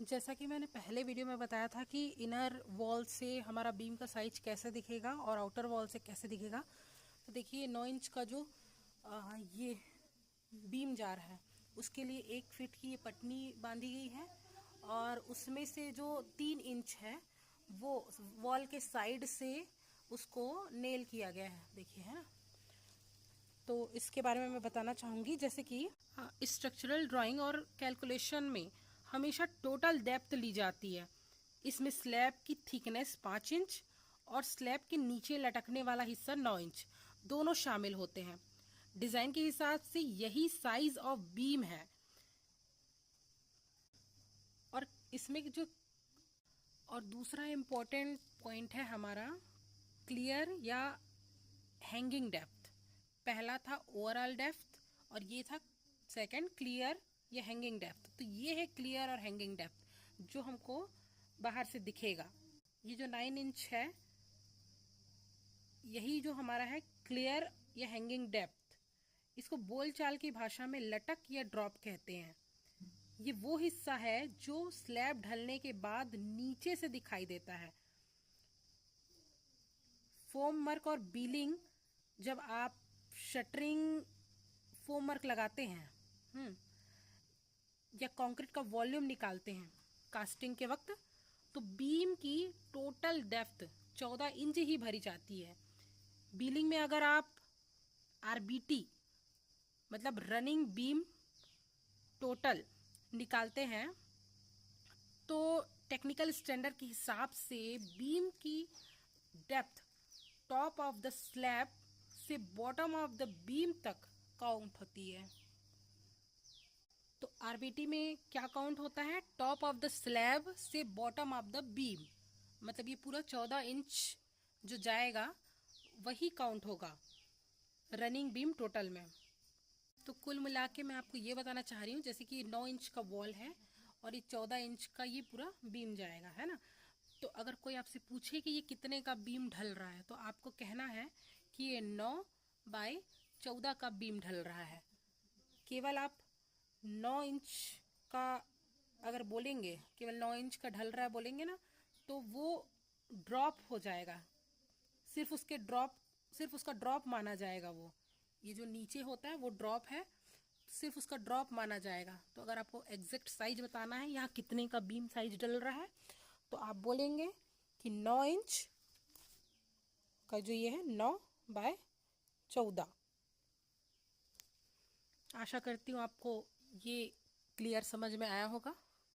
जैसा कि मैंने पहले वीडियो में बताया था कि इनर वॉल से हमारा बीम का साइज कैसे दिखेगा और आउटर वॉल से कैसे दिखेगा। तो देखिए 9 इंच का जो ये बीम जा रहा है उसके लिए 1 फीट की ये पटनी बांधी गई है और उसमें से जो 3 इंच है वो वॉल के साइड से उसको नेल किया गया है। देखिए है ना, तो इसके बारे में मैं बताना चाहूँगी। जैसे कि स्ट्रक्चरल ड्राइंग और कैलकुलेशन में हमेशा टोटल डेप्थ ली जाती है। इसमें स्लैब की थिकनेस 5 इंच और स्लैब के नीचे लटकने वाला हिस्सा 9 इंच दोनों शामिल होते हैं। डिज़ाइन के हिसाब से यही साइज ऑफ बीम है। और इसमें जो दूसरा इम्पोर्टेंट पॉइंट है हमारा क्लियर या हैंगिंग डेप्थ। पहला था ओवरऑल डेप्थ और ये था सेकंड क्लियर या हैंगिंग डेप्थ। तो ये है क्लियर और हैंगिंग डेप्थ जो हमको बाहर से दिखेगा। ये जो 9 इंच है यही जो हमारा है क्लियर या हैंगिंग डेप्थ। इसको बोलचाल की भाषा में लटक या ड्रॉप कहते हैं। ये वो हिस्सा है जो स्लैब ढलने के बाद नीचे से दिखाई देता है। फोम वर्क और बीलिंग, जब आप शटरिंग फोम वर्क लगाते हैं या कंक्रीट का वॉल्यूम निकालते हैं कास्टिंग के वक्त, तो बीम की टोटल डेप्थ 14 इंच ही भरी जाती है। बीलिंग में अगर आप आरबीटी मतलब रनिंग बीम टोटल निकालते हैं तो टेक्निकल स्टैंडर्ड के हिसाब से बीम की depth top of the slab से बॉटम ऑफ द बीम तक काउंट होती है। तो आरबीटी में क्या काउंट होता है? टॉप ऑफ द स्लैब से बॉटम ऑफ द बीम, मतलब ये पूरा 14 इंच जो जाएगा वही काउंट होगा रनिंग बीम टोटल में। तो कुल मिला के मैं आपको ये बताना चाह रही हूँ, जैसे कि 9 इंच का वॉल है और ये 14 इंच का ये पूरा बीम जाएगा, है ना। तो अगर कोई आपसे पूछे कि ये कितने का बीम ढल रहा है तो आपको कहना है कि ये 9 बाय 14 का बीम ढल रहा है। केवल आप 9 इंच का अगर बोलेंगे, केवल 9 इंच का ढल रहा है बोलेंगे ना, तो वो ड्रॉप हो जाएगा। सिर्फ उसका ड्रॉप माना जाएगा। वो ये जो नीचे होता है वो ड्रॉप है, सिर्फ उसका ड्रॉप माना जाएगा। तो अगर आपको एग्जैक्ट साइज बताना है यहाँ कितने का बीम साइज डल रहा है तो आप बोलेंगे कि 9 इंच का जो ये है 9 बाय 14। आशा करती हूँ आपको ये क्लियर समझ में आया होगा।